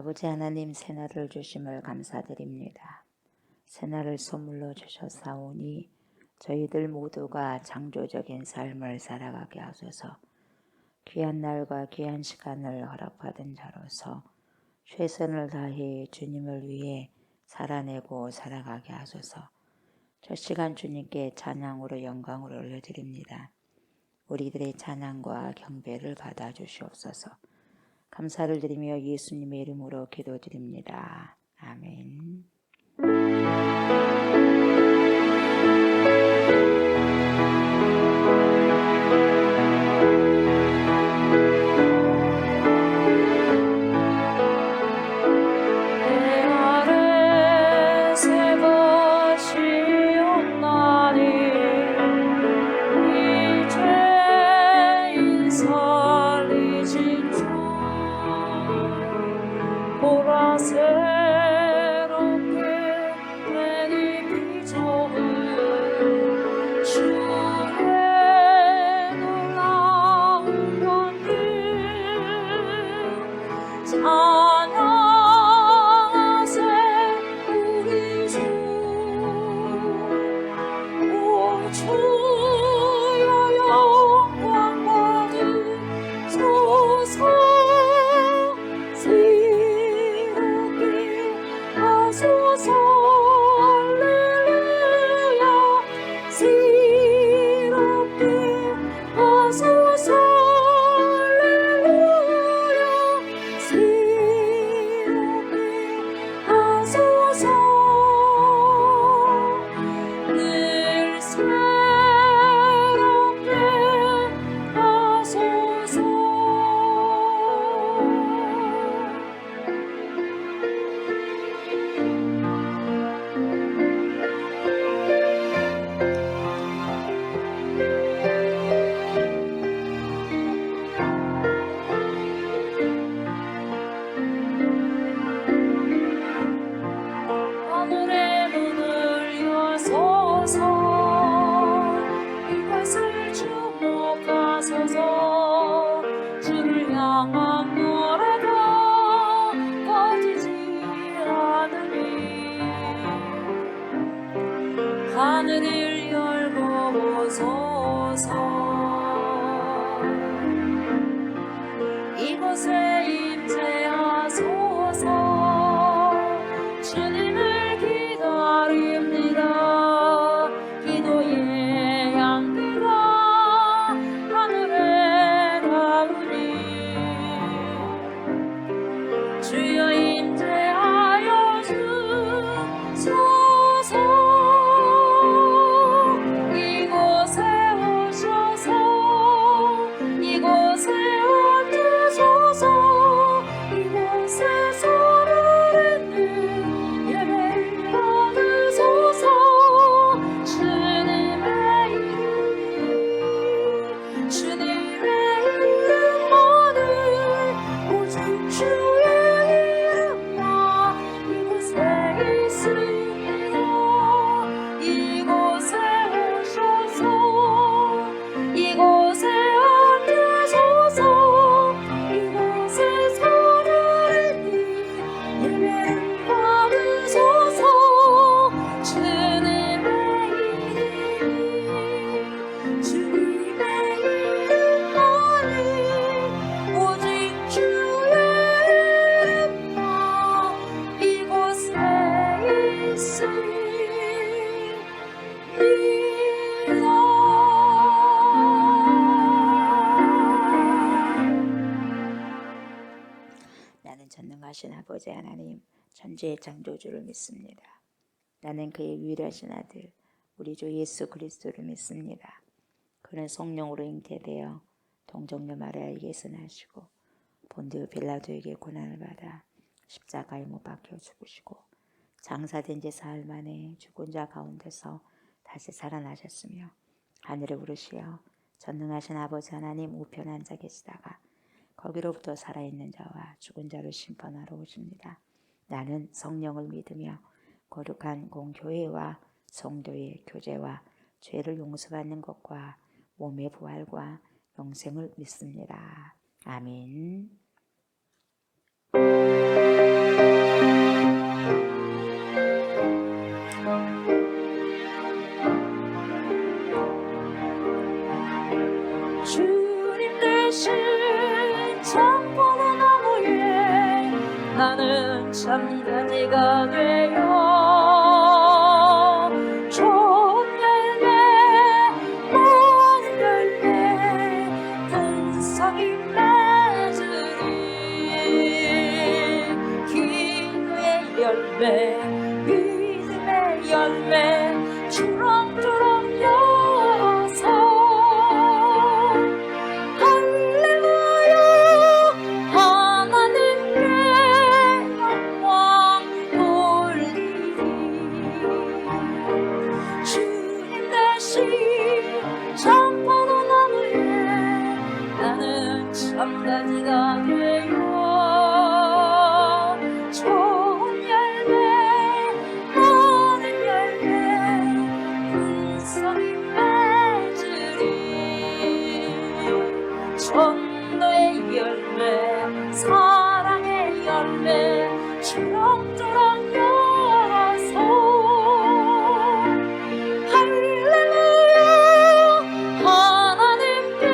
아버지 하나님, 새날을 주심을 감사드립니다. 새날을 선물로 주셨사오니 저희들 모두가 창조적인 삶을 살아가게 하소서. 귀한 날과 귀한 시간을 허락받은 자로서 최선을 다해 주님을 위해 살아내고 살아가게 하소서. 저 시간 주님께 찬양으로 영광을 올려드립니다. 우리들의 찬양과 경배를 받아주시옵소서. 감사를 드리며 예수님의 이름으로 기도드립니다. 아멘. 하늘을 열고 보소서. 이곳에 임재하소서. 주님을 기다립니다. 기도의 향기가 하늘에 닿으니 주여 임재하여 주소서. 나는 전능하신 아버지 하나님, 천지의 창조주를 믿습니다. 나는 그의 유일하신 아들 우리 주 예수 그리스도를 믿습니다. 그는 성령으로 잉태되어 동정녀 마리아에게서 나시고 본디오 빌라도에게 고난을 받아 십자가에 못 박혀 죽으시고 장사된 지 사흘 만에 죽은 자 가운데서 다시 살아나셨으며 하늘에 오르시어 전능하신 아버지 하나님 우편에 앉아 계시다가 거기로부터 살아있는 자와 죽은 자를 심판하러 오십니다. 나는 성령을 믿으며 거룩한 공교회와 성도의 교제와 죄를 용서받는 것과 몸의 부활과 영생을 믿습니다. 아멘. 나는 참가지가 되어 좋은 열매 많은 열매 풍성히 맺으리 기도의 열매 믿음의 열매 주렁주렁 열어서 할렐루야 하나님께 영광 돌리리 주님 대신 참포도 나무에 나는 참가지가 되어 좋은 열매 많은 열매 풍성히 맺으리 전도의 열매 사랑의 열매 주렁주렁 열어서 할렐루야 하나님께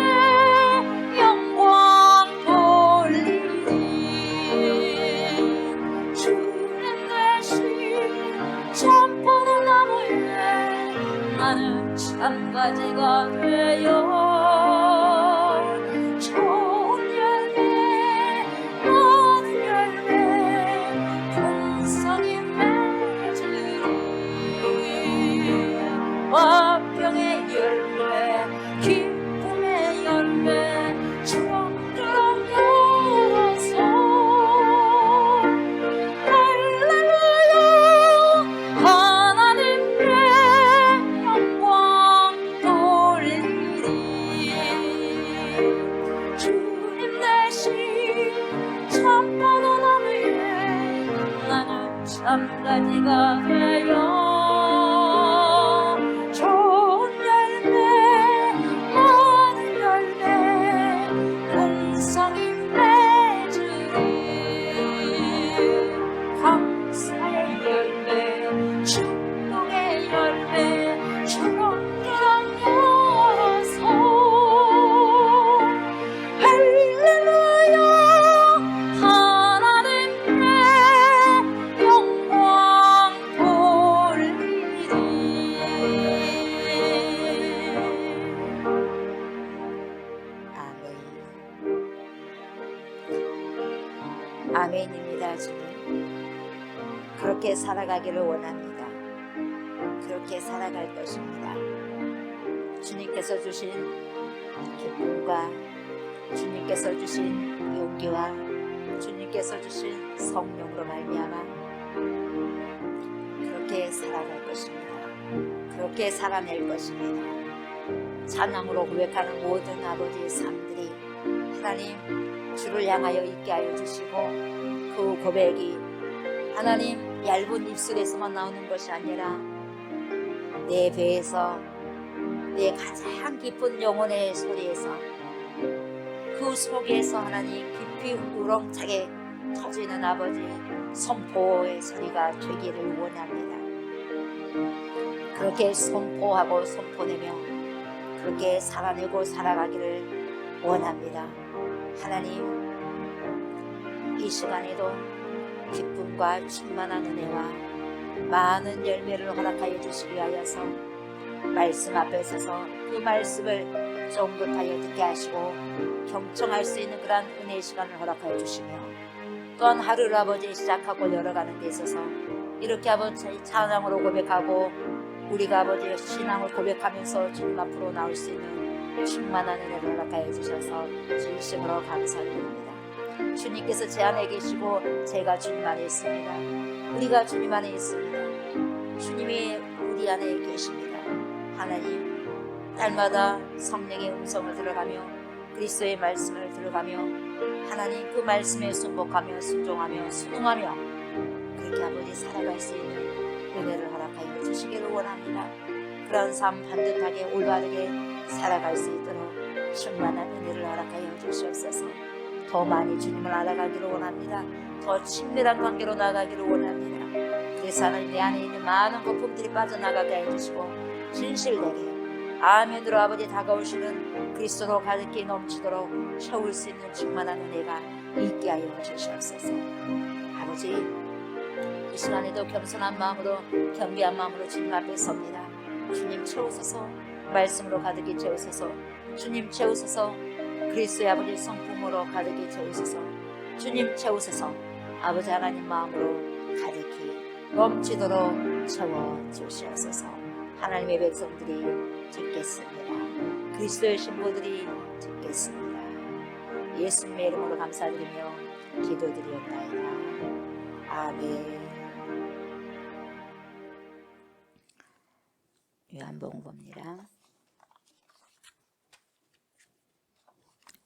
영광 돌리리 주님 대신 참포도 나무에 나는 참가지가 되어 좋은 열매 많은 열매 풍성히 맺으리 화평의 열매 기쁨의 열매 주렁주렁 열어서 할렐루야 하나님께 영광 돌리리 주님 대신 참포도 나무에 나는 참가지가 되어 좋은 열매 많은 열매 풍성히 맺으리 감사의 열매 축복의 열매 주렁주렁 열어서 할렐루야 하나님께 영광 돌리리 아멘. 아멘입니다. 주님 그렇게 살아가기를 원합니다. 그렇게 살아갈 것입니다. 주님께서 주신 기쁨과 주님께서 주신 용기와 주님께서 주신 성령으로 말미암아 그렇게 살아갈 것입니다. 그렇게 살아낼 것입니다. 찬양으로 고백하는 모든 아버지의 삶들이 하나님 주를 향하여 있게 하여 주시고 그 고백이 하나님 얇은 입술에서만 나오는 것이 아니라 내 배에서 내 가장 깊은 영혼의 소리에서 그 속에서 하나님 깊이 우렁차게 터지는 아버지 선포의 소리가 되기를 원합니다. 그렇게 선포하고 선포내며 그렇게 살아내고 살아가기를 원합니다. 하나님 이 시간에도 기쁨과 충만한 은혜와 많은 열매를 허락하여 주시기 위하여서 말씀 앞에 서서 그 말씀을 쫑긋하여 듣게 하시고 경청할 수 있는 그러한 은혜의 시간을 허락하여 주시며 또한 하루를 아버지 시작하고 열어가는 데 있어서 이렇게 아버지 찬양으로 고백하고 우리가 아버지의 신앙을 고백하면서 주님 앞으로 나올 수 있는 충만한 은혜를 허락하여 주셔서 진심으로 감사드립니다. 주님께서 제 안에 계시고 제가 주님 안에 있습니다. 우리가 주님 안에 있습니다. 주님이 우리 안에 계십니다. 하나님 날마다 성령의 음성을 들어가며 그리스도의 말씀을 들어가며 하나님 그 말씀에 순복하며 순종하며 순응하며 그렇게 아버지 살아갈 수 있는 은혜를 허락하여 주시기를 원합니다. 그런 삶 반듯하게 올바르게 살아갈 수 있도록 충만한 은혜를 허락하여 주시옵소서. 더 많이 주님을 알아가기를 원합니다. 더 친밀한 관계로 나아가기를 원합니다. 그래서 하나님 내 안에 있는 많은 거품들이 빠져나가게 해주시고 진실되게 아멘으로 아버지 다가오시는 그리스도로 가득히 넘치도록 채울 수 있는 충만한 은혜가 있게 하여 주시옵소서. 시간에도 겸손한 마음으로 겸비한 마음으로 주님 앞에 섭니다. 주님 채우소서. 말씀으로 가득히 채우소서. 주님 채우소서. 그리스도의 아버지 성품으로 가득히 채우소서. 주님 채우소서. 아버지 하나님 마음으로 가득히 넘치도록 채워주시옵소서. 하나님의 백성들이 듣겠습니다. 그리스도의 신부들이 듣겠습니다. 예수님의 이름으로 감사드리며 기도드리옵나이다. 아멘. 요한복음 봅니다.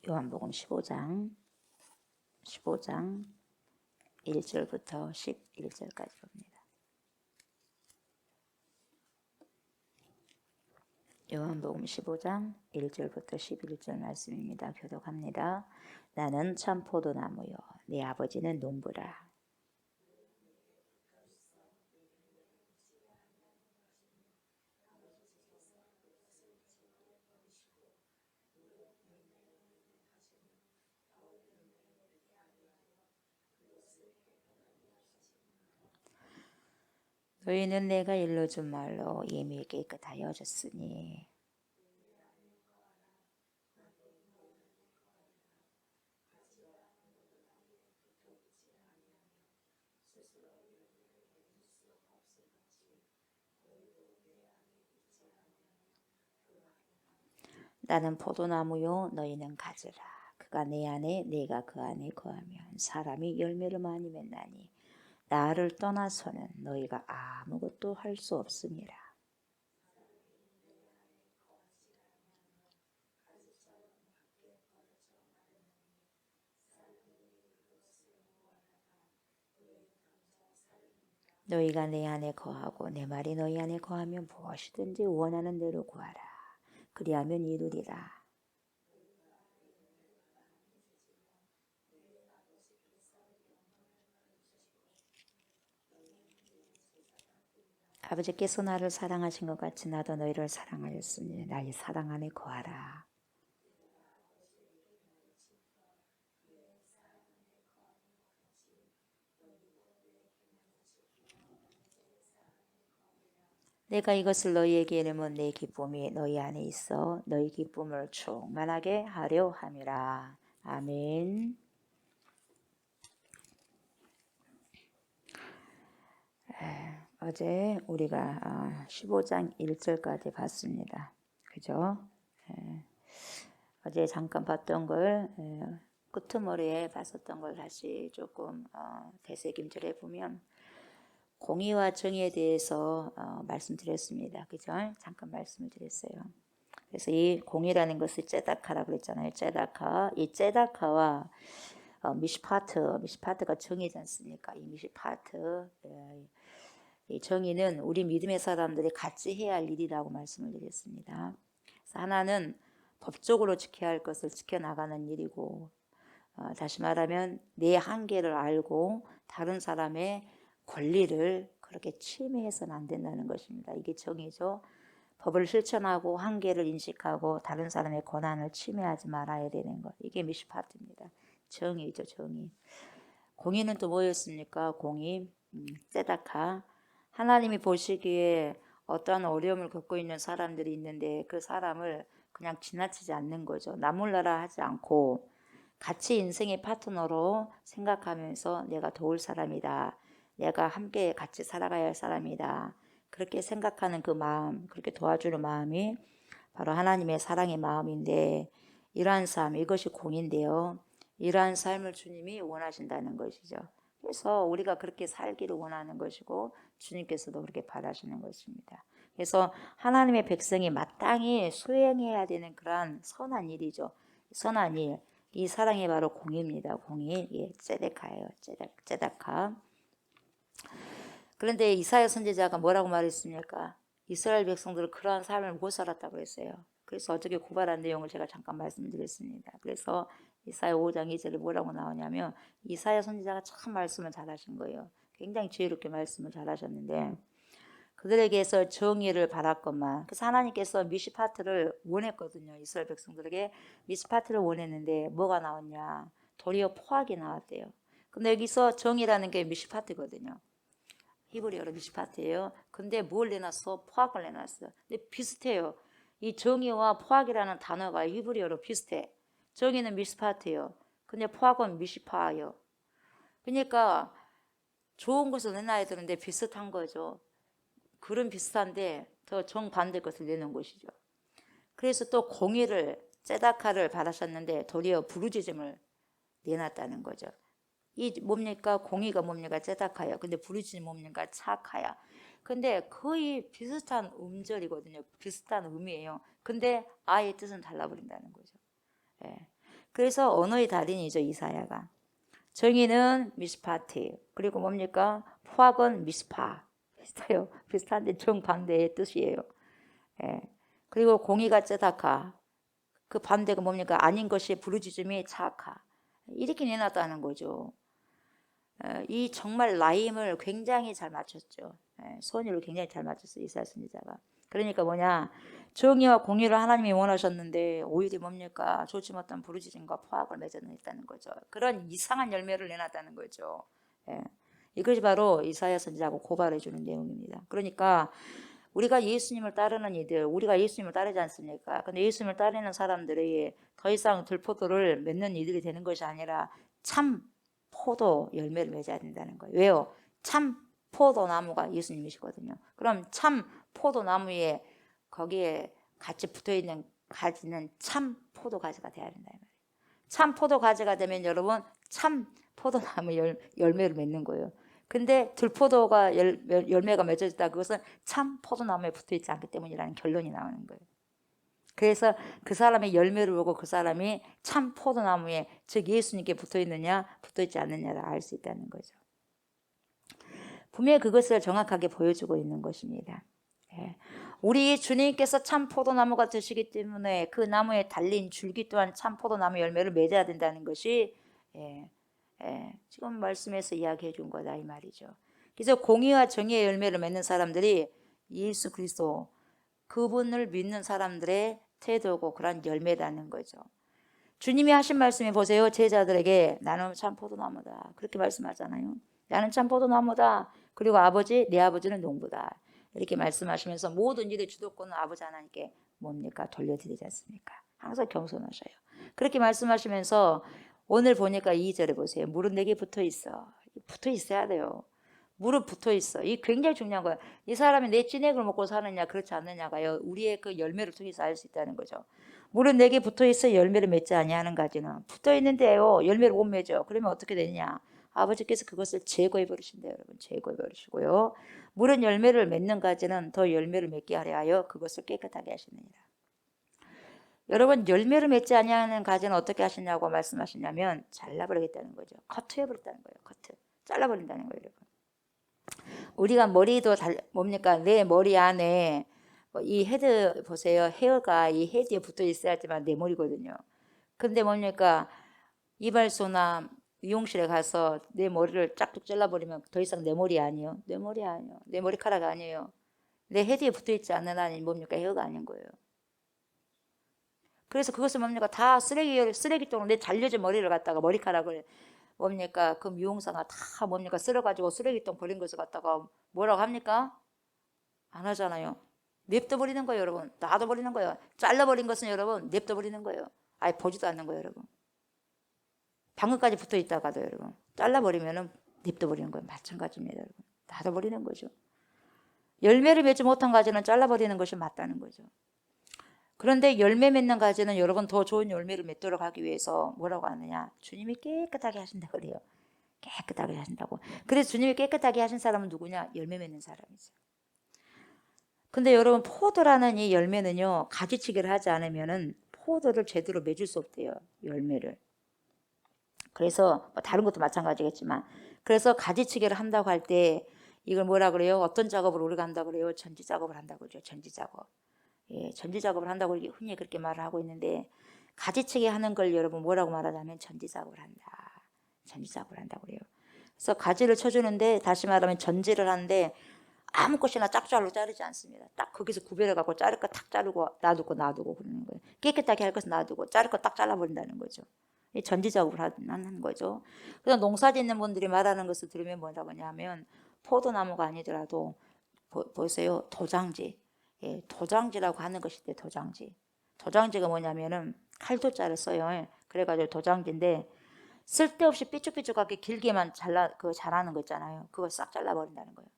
요한복음 15장 1절부터 11절까지 봅니다. 요한복음 15장 1절부터 11절 말씀입니다. 교독합니다. 나는 참 포도나무요 내 아버지는 농부라. 너희는 내가 일러준 말로 이미 깨끗하여 졌으니 나는 포도나무요 너희는 가지라. 그가 내 안에 내가 그 안에 거하면 사람이 열매를 많이 맺나니 나를 떠나서는 너희가 아무것도 할 수 없음이라. 너희가 내 안에 거하고 내 말이 너희 안에 거하면 무엇이든지 원하는 대로 구하라. 그리하면 이루리라. 아버지께서 나를 사랑하신 것 같이 나도 너희를 사랑하였으니 나의 사랑 안에 거하라. 내가 이것을 너희에게 이르면 내 기쁨이 너희 안에 있어 너희 기쁨을 충만하게 하려 함이라. 아멘. 어제 우리가 15장 1절까지 봤습니다. 그죠? 어제 잠깐 봤던 걸 끄트머리에 봤었던 걸 다시 조금 되새김질해 보면 공의와 정의에 대해서 말씀드렸습니다. 그죠? 잠깐 말씀을 드렸어요. 그래서 이 공의라는 것을 째다카라고 그랬잖아요. 째다카. 이 째다카와 미시파트가 정의지 않습니까? 이 미시파트, 이 정의는 우리 믿음의 사람들이 같이 해야 할 일이라고 말씀을 드렸습니다. 그래서 하나는 법적으로 지켜야 할 것을 지켜나가는 일이고, 다시 말하면 내 한계를 알고 다른 사람의 권리를 그렇게 침해해서는 안 된다는 것입니다. 이게 정의죠. 법을 실천하고 한계를 인식하고 다른 사람의 권한을 침해하지 말아야 되는 것. 이게 미시파트입니다. 정의죠, 정의. 공의는 또 뭐였습니까? 공의, ጼ다카. 하나님이 보시기에 어떠한 어려움을 겪고 있는 사람들이 있는데 그 사람을 그냥 지나치지 않는 거죠. 나 몰라라 하지 않고 같이 인생의 파트너로 생각하면서 내가 도울 사람이다. 내가 함께 같이 살아가야 할 사람이다. 그렇게 생각하는 그 마음, 그렇게 도와주는 마음이 바로 하나님의 사랑의 마음인데 이러한 삶, 이것이 공인데요. 이러한 삶을 주님이 원하신다는 것이죠. 그래서 우리가 그렇게 살기를 원하는 것이고 주님께서도 그렇게 바라시는 것입니다. 그래서 하나님의 백성이 마땅히 수행해야 되는 그러한 선한 일이죠. 선한 일. 이 사랑이 바로 공의입니다. 공의. 예, ጼ데카예요. ጼ다카. 그런데 이사야 선지자가 뭐라고 말했습니까? 이스라엘 백성들은 그러한 삶을 못 살았다고 했어요. 그래서 어떻게 고발한 내용을 제가 잠깐 말씀드렸습니다. 그래서 이사야 5장 2절에 뭐라고 나오냐면 이사야 선지자가 참 말씀을 잘하신 거예요. 굉장히 지혜롭게 말씀을 잘하셨는데 그들에게서 정의를 바랐건만 그래서 하나님께서 미시파트를 원했거든요. 이스라엘 백성들에게 미시파트를 원했는데 뭐가 나왔냐? 도리어 포악이 나왔대요. 근데 여기서 정의라는 게 미시파트거든요. 히브리어로 미시파트예요. 근데 뭘 내놨어? 포악을 내놨어. 근데 비슷해요. 이 정의와 포악이라는 단어가 히브리어로 비슷해. 정의는 미시파트예요. 근데 포악은 미시파예요. 그러니까 좋은 것을 내놔야 되는데 비슷한 거죠. 글은 비슷한데 더 정반대 것을 내는 것이죠. 그래서 또 공의를 ጼ다카를 받으셨는데 도리어 부르짖음을 내놨다는 거죠. 이 뭡니까? 공의가 뭡니까? ጼ다카야. 근데 부르짖음이 뭡니까? 차카야. 근데 거의 비슷한 음절이거든요. 비슷한 의미예요. 근데 아예 뜻은 달라버린다는 거죠. 예. 그래서 언어의 달인이죠, 이사야가. 정의는 미스파티, 그리고 뭡니까? 포악은 미스파. 비슷해요. 비슷한데 정반대의 뜻이에요. 예. 그리고 공의가 ጼ다카. 그 반대가 뭡니까? 아닌 것이 부르짖음이 차카. 이렇게 내놨다는 거죠. 이 정말 라임을 굉장히 잘 맞췄죠. 선율을 굉장히 잘 맞췄어요, 이사야 선지자가. 그러니까 뭐냐, 정의와 공의를 하나님이 원하셨는데 오히려 뭡니까? 좋지 못한 부르짖음과 포악을 맺어냈다는 거죠. 그런 이상한 열매를 내놨다는 거죠. 이것이 바로 이사야 선지자하고 고발해 주는 내용입니다. 그러니까 우리가 예수님을 따르는 이들, 우리가 예수님을 따르지 않습니까? 근데 예수님을 따르는 사람들이 더 이상 들포도를 맺는 이들이 되는 것이 아니라 참 포도 열매를 맺어야 된다는 거예요. 왜요? 참 포도나무가 예수님이시거든요. 그럼 참 포도나무에 거기에 같이 붙어있는 가지는 참 포도가지가 돼야 된다. 참 포도가지가 되면 여러분 참 포도나무 열매를 맺는 거예요. 근데 들포도가 열매가 맺어졌다. 그것은 참 포도나무에 붙어있지 않기 때문이라는 결론이 나오는 거예요. 그래서 그 사람의 열매를 보고 그 사람이 참 포도나무에, 즉 예수님께 붙어있느냐 붙어있지 않느냐를 알 수 있다는 거죠. 분명히 그것을 정확하게 보여주고 있는 것입니다. 우리 주님께서 참 포도나무가 되시기 때문에 그 나무에 달린 줄기 또한 참 포도나무 열매를 맺어야 된다는 것이 지금 말씀에서 이야기해 준 거다 이 말이죠. 그래서 공의와 정의의 열매를 맺는 사람들이 예수 그리스도, 그분을 믿는 사람들의 태도고 그런 열매라는 거죠. 주님이 하신 말씀이 보세요. 제자들에게 나는 참 포도나무다. 그렇게 말씀하잖아요. 나는 참 포도나무다. 그리고 아버지, 내 아버지는 농부다. 이렇게 말씀하시면서 모든 일의 주도권은 아버지 하나님께 뭡니까? 돌려드리지 않습니까? 항상 겸손하셔요. 그렇게 말씀하시면서 오늘 보니까 2절에 보세요. 무릎 내게 붙어 있어. 붙어 있어야 돼요. 무릎 붙어 있어. 이 굉장히 중요한 거예요. 이 사람이 내 찐액을 먹고 사느냐 그렇지 않느냐가요. 우리의 그 열매를 통해서 알 수 있다는 거죠. 무릎 내게 붙어 있어 열매를 맺지 아니하는 가지는 붙어 있는데요. 열매를 못 맺어. 그러면 어떻게 되느냐? 아버지께서 그것을 제거해 버리신대요, 여러분. 제거해 버리시고요. 물은 열매를 맺는 가지는 더 열매를 맺게 하려 하여 그것을 깨끗하게 하시느니라. 여러분, 열매를 맺지 아니하는 가지는 어떻게 하시냐고 말씀하시냐면 잘라버리겠다는 거죠. 커트해버렸다는 거예요. 커트. 잘라버린다는 거예요, 여러분. 우리가 머리도 뭡니까? 내 머리 안에 이 헤드 보세요. 헤어가 이 헤드에 붙어 있어야지만 내 머리거든요. 근데 뭡니까? 이발소나 미용실에 가서 내 머리를 짝뚝 잘라버리면 더 이상 내 머리 아니에요. 내 머리 아니에요. 내 머리카락 아니에요. 내 헤드에 붙어 있지 않는 한이 뭡니까? 헤어가 아닌 거예요. 그래서 그것을 뭡니까? 다 쓰레기통으로 내 잘려진 머리를 갖다가 머리카락을 뭡니까? 그 미용사가 다 뭡니까? 쓸어가지고 쓰레기통 버린 것을 갖다가 뭐라고 합니까? 안 하잖아요. 냅둬버리는 거예요, 여러분. 놔둬버리는 거예요. 잘라버린 것은 여러분 냅둬버리는 거예요. 아예 보지도 않는 거예요, 여러분. 방금까지 붙어 있다가도 여러분 잘라버리면은 냅둬버리는 거예요. 마찬가지입니다, 여러분. 놔둬버리는 거죠. 열매를 맺지 못한 가지는 잘라버리는 것이 맞다는 거죠. 그런데 열매 맺는 가지는 여러분 더 좋은 열매를 맺도록 하기 위해서 뭐라고 하느냐? 주님이 깨끗하게 하신다고 그래요. 깨끗하게 하신다고. 그래서 주님이 깨끗하게 하신 사람은 누구냐? 열매 맺는 사람이죠. 근데 여러분 포도라는 이 열매는요, 가지치기를 하지 않으면은 포도를 제대로 맺을 수 없대요. 열매를. 그래서 뭐 다른 것도 마찬가지겠지만, 그래서 가지치기를 한다고 할 때 이걸 뭐라 그래요? 어떤 작업을 우리가 한다고 그래요? 전지 작업을 한다고 그러죠. 전지 작업. 전지 작업을 한다고 흔히 그렇게 말을 하고 있는데, 가지치기 하는 걸 여러분 뭐라고 말하자면 전지 작업을 한다. 전지 작업을 한다고 그래요. 그래서 가지를 쳐주는데, 다시 말하면 전지를 하는데 아무 것이나 짝짝로 자르지 않습니다. 딱 거기서 구별해 갖고 자를 거 탁 자르고 놔두고 그러는 거예요. 깨끗하게 할 것은 놔두고 자를 거 딱 잘라버린다는 거죠. 이 전지 작업을 하는 거죠. 그래서 농사 짓는 분들이 말하는 것을 들으면 뭐라고 하냐면 포도나무가 아니더라도 보세요. 도장지. 예, 도장지라고 하는 것이 있대요. 도장지. 도장지가 뭐냐면은 칼도자를 써요. 그래가지고 도장지인데 쓸데없이 삐쭉삐쭉하게 길게만 자라는 거 있잖아요. 그거 싹 잘라버린다는 거예요.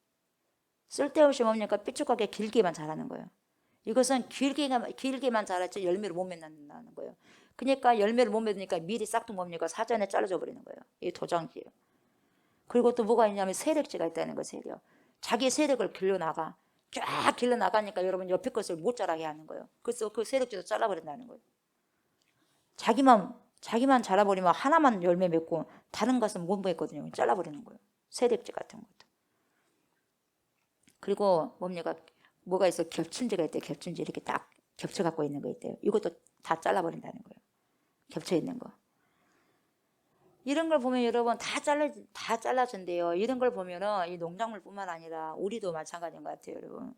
쓸데없이 뭡니까? 삐쭉하게 길게만 자라는 거예요. 이것은 길게만 자랐지 열매를 못 맺는다는 거예요. 그러니까 열매를 못 맺으니까 미리 싹둑 뭡니까? 사전에 잘라져 버리는 거예요. 이게 도장지예요. 그리고 또 뭐가 있냐면 세력지가 있다는 거예요. 세력. 자기 세력을 길러나가. 쫙 길러나가니까 여러분 옆에 것을 못 자라게 하는 거예요. 그래서 그 세력지도 잘라버린다는 거예요. 자기만 자라버리면 하나만 열매 맺고 다른 것은 못 맺거든요. 잘라버리는 거예요. 세력지 같은 것도. 그리고 뭡니까? 뭐가 있어? 겹친지가 있대요. 겹친지 이렇게 딱 겹쳐 갖고 있는 거 있대요. 이것도 다 잘라버린다는 거예요. 겹쳐 있는 거. 이런 걸 보면 여러분 다 잘라준대요. 이런 걸 보면은 이 농작물뿐만 아니라 우리도 마찬가지인 것 같아요, 여러분.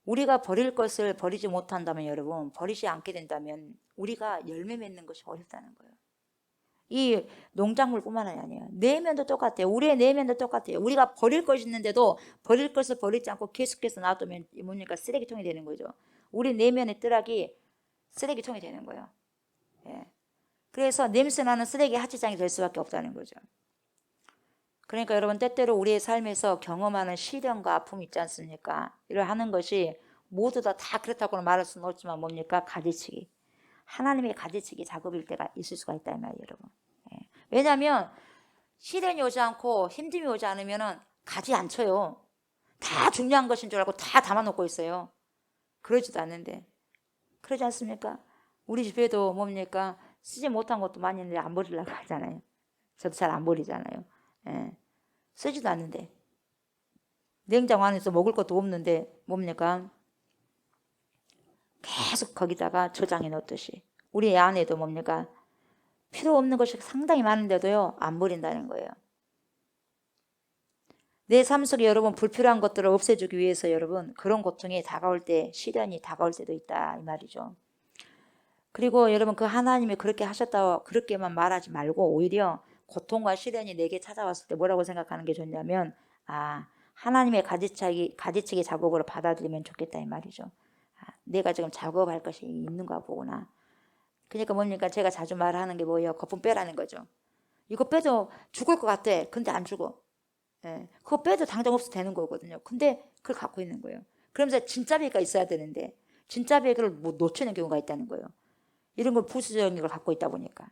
우리가 버릴 것을 버리지 못한다면 여러분, 버리지 않게 된다면 우리가 열매 맺는 것이 어렵다는 거예요. 이 농작물뿐만 아니에요. 내면도 똑같아요. 우리의 내면도 똑같아요. 우리가 버릴 것이 있는데도 버릴 것을 버리지 않고 계속해서 놔두면 뭡니까? 쓰레기통이 되는 거죠. 우리 내면의 뜨락이 쓰레기통이 되는 거예요. 예. 그래서 냄새나는 쓰레기 하치장이 될 수밖에 없다는 거죠. 그러니까 여러분 때때로 우리의 삶에서 경험하는 시련과 아픔이 있지 않습니까? 이를 하는 것이 모두 다 그렇다고는 말할 수는 없지만 뭡니까? 가지치기. 하나님의 가지치기 작업일 때가 있을 수가 있다 이 말이에요, 여러분. 예. 왜냐하면 시련이 오지 않고 힘듦이 오지 않으면 가지 안 쳐요. 다 중요한 것인 줄 알고 다 담아놓고 있어요. 그러지도 않는데. 그러지 않습니까? 우리 집에도 뭡니까? 쓰지 못한 것도 많이 있는데 안 버리려고 하잖아요. 저도 잘 안 버리잖아요. 예. 쓰지도 않는데. 냉장고 안에서 먹을 것도 없는데 뭡니까? 계속 거기다가 저장해 놓듯이. 우리 안에도 뭡니까? 필요 없는 것이 상당히 많은데도요, 안 버린다는 거예요. 내 삶 속에 여러분 불필요한 것들을 없애주기 위해서 여러분 그런 고통이 다가올 때, 시련이 다가올 때도 있다 이 말이죠. 그리고 여러분 그 하나님이 그렇게 하셨다고 그렇게만 말하지 말고 오히려 고통과 시련이 내게 찾아왔을 때 뭐라고 생각하는 게 좋냐면 하나님의 가지치기 작업으로 받아들이면 좋겠다 이 말이죠. 내가 지금 작업할 것이 있는가 보구나. 그러니까 뭡니까? 제가 자주 말하는 게 뭐예요? 거품 빼라는 거죠. 이거 빼도 죽을 것 같아. 근데 안 죽어. 예. 그거 빼도 당장 없어도 되는 거거든요. 근데 그걸 갖고 있는 거예요. 그러면서 진짜 배가 있어야 되는데 진짜 배를 못 놓치는 경우가 있다는 거예요. 이런 걸 부수적인 걸 갖고 있다 보니까.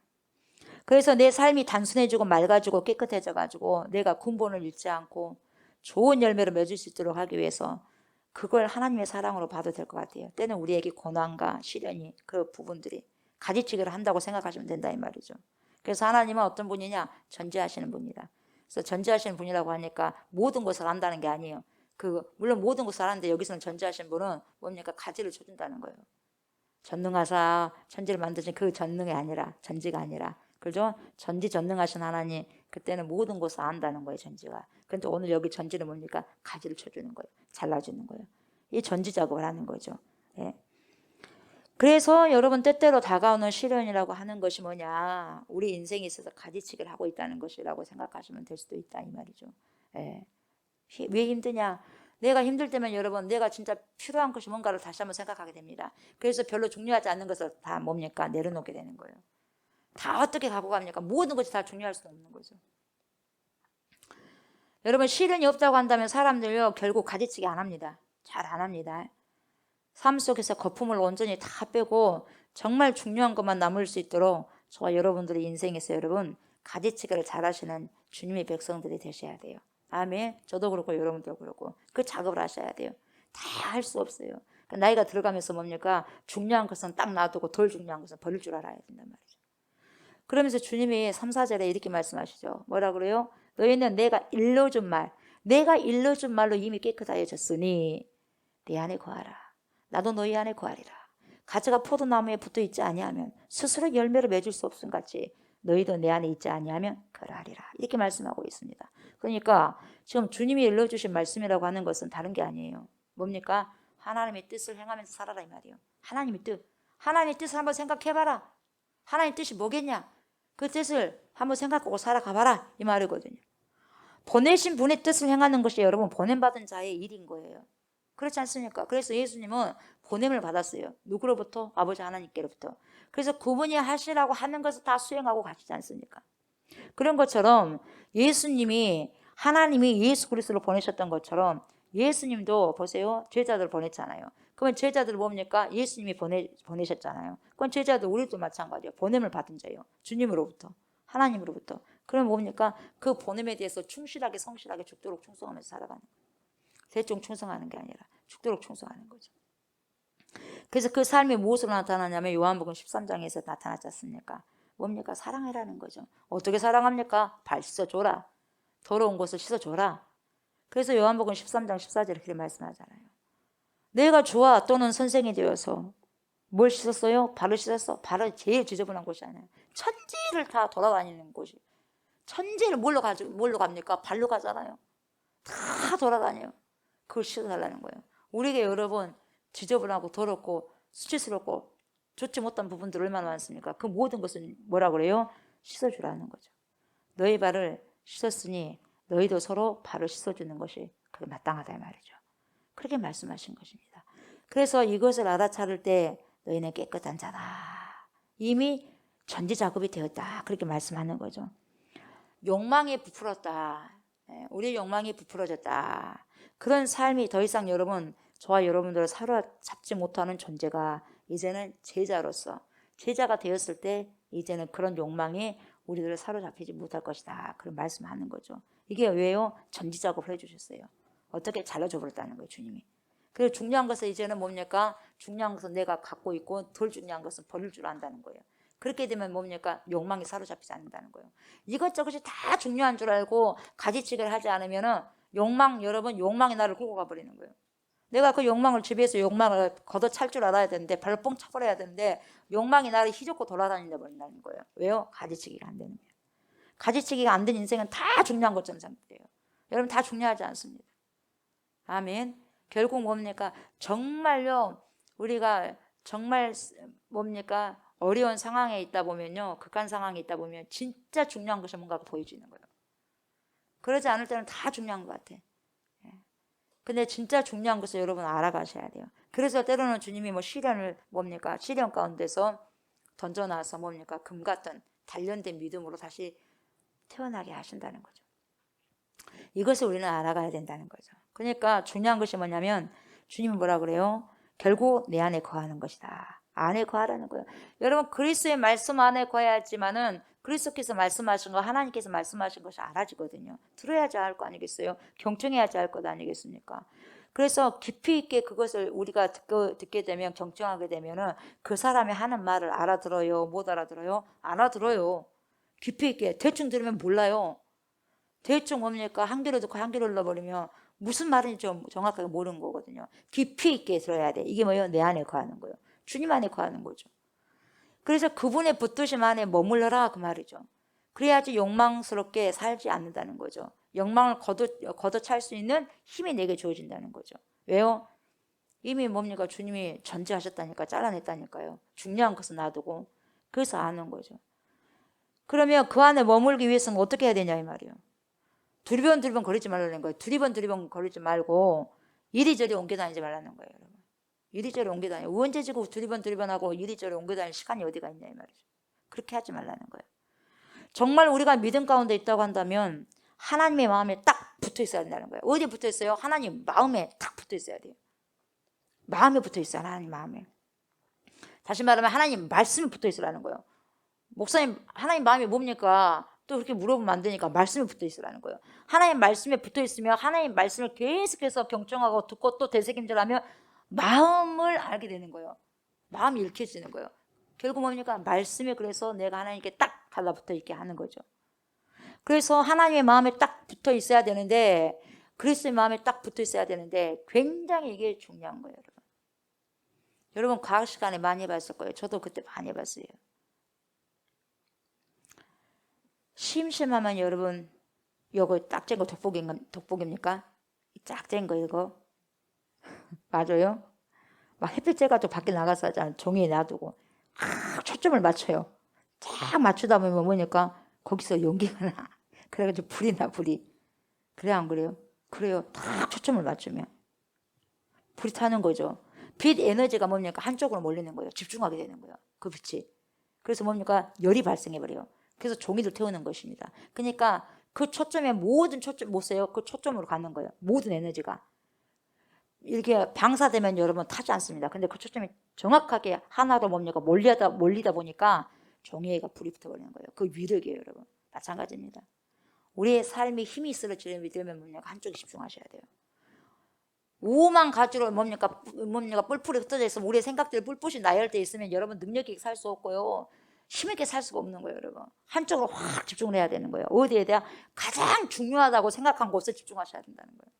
그래서 내 삶이 단순해지고 맑아지고 깨끗해져가지고 내가 근본을 잃지 않고 좋은 열매를 맺을 수 있도록 하기 위해서 그걸 하나님의 사랑으로 봐도 될 것 같아요. 때는 우리에게 고난과 시련이 그 부분들이 가지치기를 한다고 생각하시면 된다 이 말이죠. 그래서 하나님은 어떤 분이냐? 전지하시는 분이다. 그래서 전지하시는 분이라고 하니까 모든 것을 안다는 게 아니에요. 물론 모든 것을 아는데 여기서는 전지하신 분은 뭡니까? 가지를 쳐준다는 거예요. 전능하사 천지를 만드신 그 전능이 아니라 전지가 아니라 그죠? 전지전능하신 하나님 그때는 모든 것을 안다는 거예요. 전지가. 그런데 오늘 여기 전지는 뭡니까? 가지를 쳐주는 거예요. 잘라주는 거예요. 이 전지 작업을 하는 거죠. 예. 그래서 여러분 때때로 다가오는 시련이라고 하는 것이 뭐냐? 우리 인생에 있어서 가지치기를 하고 있다는 것이라고 생각하시면 될 수도 있다 이 말이죠. 예. 왜 힘드냐? 내가 힘들 때면 여러분 내가 진짜 필요한 것이 뭔가를 다시 한번 생각하게 됩니다. 그래서 별로 중요하지 않는 것을 다 뭡니까? 내려놓게 되는 거예요. 다 어떻게 갖고 갑니까? 모든 것이 다 중요할 수는 없는 거죠. 여러분 시련이 없다고 한다면 사람들요 결국 가지치기 안 합니다. 잘 안 합니다. 삶 속에서 거품을 온전히 다 빼고 정말 중요한 것만 남을 수 있도록 저와 여러분들의 인생에서 여러분 가지치기를 잘 하시는 주님의 백성들이 되셔야 돼요. 아멘. 저도 그렇고 여러분도 그렇고 그 작업을 하셔야 돼요. 다 할 수 없어요. 그러니까 나이가 들어가면서 뭡니까? 중요한 것은 딱 놔두고 덜 중요한 것은 버릴 줄 알아야 된단 말이죠. 그러면서 주님이 3, 4절에 이렇게 말씀하시죠. 뭐라 그래요? 너희는 내가 일러준 말로 이미 깨끗하여졌으니 내 안에 거하라. 나도 너희 안에 거하리라. 가지가 포도나무에 붙어 있지 아니하면 스스로 열매를 맺을 수 없음 같이 너희도 내 안에 있지 아니하면 그러하리라. 이렇게 말씀하고 있습니다. 그러니까 지금 주님이 일러주신 말씀이라고 하는 것은 다른 게 아니에요. 뭡니까? 하나님의 뜻을 행하면서 살아라 이 말이에요. 하나님의 뜻을 한번 생각해봐라. 하나님의 뜻이 뭐겠냐? 그 뜻을 한번 생각하고 살아가봐라 이 말이거든요. 보내신 분의 뜻을 행하는 것이 여러분 보냄받은 자의 일인 거예요. 그렇지 않습니까? 그래서 예수님은 보냄을 받았어요. 누구로부터? 아버지 하나님께로부터. 그래서 그분이 하시라고 하는 것을 다 수행하고 가시지 않습니까? 그런 것처럼 예수님이 하나님이 예수 그리스도를 보내셨던 것처럼 예수님도 보세요. 제자들을 보냈잖아요. 그러면 제자들 뭡니까? 예수님이 보내셨잖아요. 그건 제자들 우리도 마찬가지예요. 보냄을 받은 자예요. 주님으로부터, 하나님으로부터. 그럼 뭡니까? 그 보냄에 대해서 충실하게 성실하게 죽도록 충성하면서 살아가는 거예요. 대충 충성하는 게 아니라 죽도록 충성하는 거죠. 그래서 그 삶이 무엇으로 나타나냐면 요한복음 13장에서 나타났지 않습니까? 뭡니까? 사랑이라는 거죠. 어떻게 사랑합니까? 발 씻어줘라. 더러운 것을 씻어줘라. 그래서 요한복음 13장 14절에 그렇게 말씀하잖아요. 내가 주와 또는 선생이 되어서 뭘 씻었어요? 발을 씻었어. 발은 제일 지저분한 곳이 아니에요. 천지를 다 돌아다니는 곳이. 천지를 뭘로 갑니까? 발로 가잖아요. 다 돌아다녀요. 그걸 씻어달라는 거예요. 우리에게 여러분 지저분하고 더럽고 수치스럽고 좋지 못한 부분들 얼마나 많습니까? 그 모든 것은 뭐라 그래요? 씻어주라는 거죠. 너희 발을 씻었으니 너희도 서로 발을 씻어주는 것이 그게 마땅하다 이 말이죠. 그렇게 말씀하신 것입니다. 그래서 이것을 알아차릴 때 너희는 깨끗한 자다. 이미 전지작업이 되었다. 그렇게 말씀하는 거죠. 욕망이 부풀었다. 우리 욕망이 부풀어졌다. 그런 삶이 더 이상 여러분, 저와 여러분들을 사로잡지 못하는 존재가 이제는 제자가 되었을 때 이제는 그런 욕망이 우리들을 사로잡히지 못할 것이다. 그런 말씀하는 거죠. 이게 왜요? 전지작업을 해주셨어요. 어떻게 잘라줘 버렸다는 거예요, 주님이. 그리고 중요한 것은 이제는 뭡니까? 중요한 것은 내가 갖고 있고 덜 중요한 것은 버릴 줄 안다는 거예요. 그렇게 되면 뭡니까? 욕망이 사로잡히지 않는다는 거예요. 이것저것이 다 중요한 줄 알고 가지치기를 하지 않으면은 여러분 욕망이 나를 끌고 가버리는 거예요. 내가 그 욕망을 지배해서 욕망을 걷어찰 줄 알아야 되는데 발로 뻥 차버려야 되는데 욕망이 나를 휘젓고 돌아다닌다 버린다는 거예요. 왜요? 가지치기가 안 되는 거예요. 가지치기가 안 된 인생은 다 중요한 것처럼 생각돼요. 여러분 다 중요하지 않습니다. 아멘. 결국 뭡니까? 정말요 우리가 정말 뭡니까? 어려운 상황에 있다 보면요, 극한 상황에 있다 보면 진짜 중요한 것이 뭔가가 보여지는 거예요. 그러지 않을 때는 다 중요한 것 같아. 근데 진짜 중요한 것을 여러분 알아가셔야 돼요. 그래서 때로는 주님이 시련 가운데서 던져놔서 금 같은 단련된 믿음으로 다시 태어나게 하신다는 거죠. 이것을 우리는 알아가야 된다는 거죠. 그러니까 중요한 것이 뭐냐면 주님은 뭐라 그래요? 결국 내 안에 거하는 것이다. 안에 거하라는 거예요. 여러분 그리스도의 말씀 안에 거해야지만은 그리스도께서 말씀하신 거 하나님께서 말씀하신 것이 알아지거든요. 들어야지 할 거 아니겠어요? 경청해야지 할 것 아니겠습니까? 그래서 깊이 있게 그것을 우리가 듣게 되면 경청하게 되면은 그 사람이 하는 말을 알아들어요? 못 알아들어요? 알아들어요. 깊이 있게. 대충 들으면 몰라요. 대충 한 귀로 듣고 한 귀로 흘러버리면 무슨 말인지 좀 정확하게 모르는 거거든요. 깊이 있게 들어야 돼. 이게 뭐예요? 내 안에 거하는 거예요. 주님 안에 거하는 거죠. 그래서 그분의 붙드심 안에 머물러라 그 말이죠. 그래야지 욕망스럽게 살지 않는다는 거죠. 욕망을 걷어찰 수 있는 힘이 내게 주어진다는 거죠. 왜요? 이미 주님이 전제하셨다니까, 잘라냈다니까요. 중요한 것은 놔두고. 그래서 아는 거죠. 그러면 그 안에 머물기 위해서는 어떻게 해야 되냐 이 말이에요. 두리번 거리지 말라는 거예요. 두리번 거리지 말고 이리저리 옮겨 다니지 말라는 거예요. 여러분. 이리저리 옮겨 다녀. 우원재지고 두리번 하고 이리저리 옮겨 다닐 시간이 어디가 있냐 이 말이죠. 그렇게 하지 말라는 거예요. 정말 우리가 믿음 가운데 있다고 한다면 하나님의 마음에 딱 붙어 있어야 된다는 거예요. 어디에 붙어 있어요? 하나님 마음에 딱 붙어 있어야 돼요. 마음에 붙어 있어요. 하나님 마음에. 다시 말하면 하나님 말씀에 붙어 있으라는 거예요. 목사님 하나님 마음이 뭡니까? 또 그렇게 물어보면 안 되니까 말씀에 붙어 있으라는 거예요. 하나님 말씀에 붙어 있으면 하나님 말씀을 계속해서 경청하고 듣고 또 되새김질하면 마음을 알게 되는 거예요. 마음이 읽혀지는 거예요. 결국 뭡니까? 말씀에 그래서 내가 하나님께 딱 달라붙어 있게 하는 거죠. 그래서 하나님의 마음에 딱 붙어 있어야 되는데 그리스도의 마음에 딱 붙어 있어야 되는데 굉장히 이게 중요한 거예요. 여러분 과학 시간에 많이 해봤을 거예요. 저도 그때 많이 해봤어요. 심심하면 여러분 요거 딱 짠 거 돋보기입니까? 쫙 짠 거 이거 맞아요? 막 햇빛 쬐가지고 밖에 나가서 하잖아요. 종이에 놔두고 초점을 맞춰요. 쫙 맞추다 보면 뭐니까 거기서 용기가 나. 그래가지고 불이 나. 그래 안 그래요? 그래요. 딱 초점을 맞추면 불이 타는 거죠. 빛 에너지가 뭡니까? 한쪽으로 몰리는 거예요. 집중하게 되는 거예요. 그 빛이. 그래서 뭡니까? 열이 발생해 버려요. 그래서 종이를 태우는 것입니다. 그러니까 그 초점에 모든 초점 보세요. 그 초점으로 가는 거예요. 모든 에너지가. 이렇게 방사되면 여러분 타지 않습니다. 근데 그 초점이 정확하게 하나로 뭡니까? 몰리다 보니까 종이가 불이 붙어버리는 거예요. 그 위력이에요, 여러분. 마찬가지입니다. 우리의 삶이 힘이 쓰러지려면 뭡니까? 한쪽에 집중하셔야 돼요. 오만 가지로 뭡니까 뿔뿔이 흩어져 있으면 우리의 생각들이 뿔뿔이 나열되어 있으면 여러분 능력 있게 살 수 없고요. 힘있게 살 수가 없는 거예요, 여러분. 한쪽으로 확 집중을 해야 되는 거예요. 어디에 대한 가장 중요하다고 생각한 곳에 집중하셔야 된다는 거예요.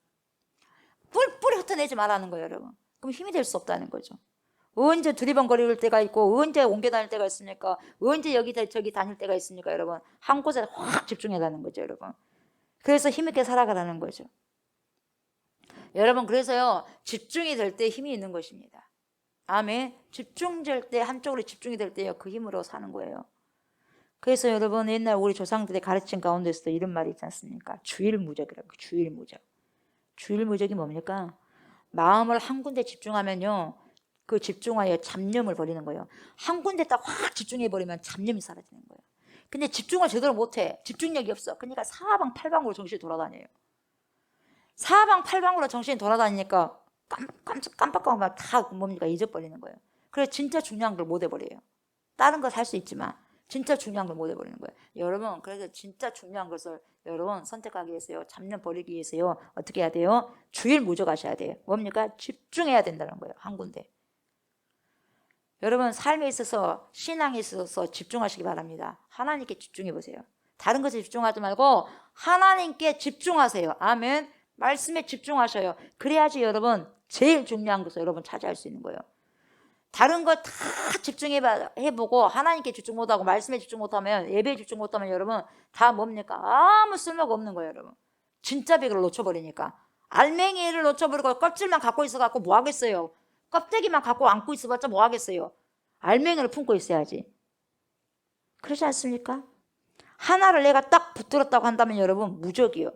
뿔뿔이 흩어내지 말라는 거예요, 여러분. 그럼 힘이 될 수 없다는 거죠. 언제 두리번거릴 때가 있고 언제 옮겨 다닐 때가 있습니까? 언제 여기 저기 다닐 때가 있습니까, 여러분? 한 곳에 확 집중해라는 거죠, 여러분. 그래서 힘있게 살아가라는 거죠. 여러분, 그래서요, 집중이 될 때 힘이 있는 것입니다. 아멘. 집중될 때, 한쪽으로 집중이 될 때요, 그 힘으로 사는 거예요. 그래서 여러분, 옛날 우리 조상들의 가르침 가운데서도 이런 말이 있지 않습니까? 주일무적이라고. 주일무적. 주일무적이 뭡니까? 마음을 한 군데 집중하면요, 그 집중하여 잡념을 버리는 거예요. 한 군데 딱 확 집중해버리면 잡념이 사라지는 거예요. 근데 집중을 제대로 못해. 집중력이 없어. 그러니까 사방팔방으로 정신이 돌아다녀요. 사방팔방으로 정신이 돌아다니니까 깜빡깜빡 다 뭡니까? 잊어버리는 거예요. 그래서 진짜 중요한 걸 못 해버려요. 다른 거 살 수 있지만 진짜 중요한 걸 못 해버리는 거예요. 여러분, 그래서 진짜 중요한 것을 여러분 선택하기 위해서요, 잡념 버리기 위해서요, 어떻게 해야 돼요? 주일무적하셔야 돼요. 뭡니까? 집중해야 된다는 거예요. 한 군데. 여러분, 삶에 있어서, 신앙에 있어서 집중하시기 바랍니다. 하나님께 집중해 보세요. 다른 것에 집중하지 말고 하나님께 집중하세요. 아멘. 말씀에 집중하셔요. 그래야지 여러분 제일 중요한 것을 여러분 차지할 수 있는 거예요. 다른 거 다 집중해보고 하나님께 집중 못하고 말씀에 집중 못하면, 예배에 집중 못하면 여러분 다 뭡니까? 아무 쓸모가 없는 거예요, 여러분. 진짜 백을 놓쳐버리니까. 알맹이를 놓쳐버리고 껍질만 갖고 있어갖고 뭐 하겠어요? 껍데기만 갖고 안고 있어봤자 뭐 하겠어요? 알맹이를 품고 있어야지. 그렇지 않습니까? 하나를 내가 딱 붙들었다고 한다면 여러분 무적이요.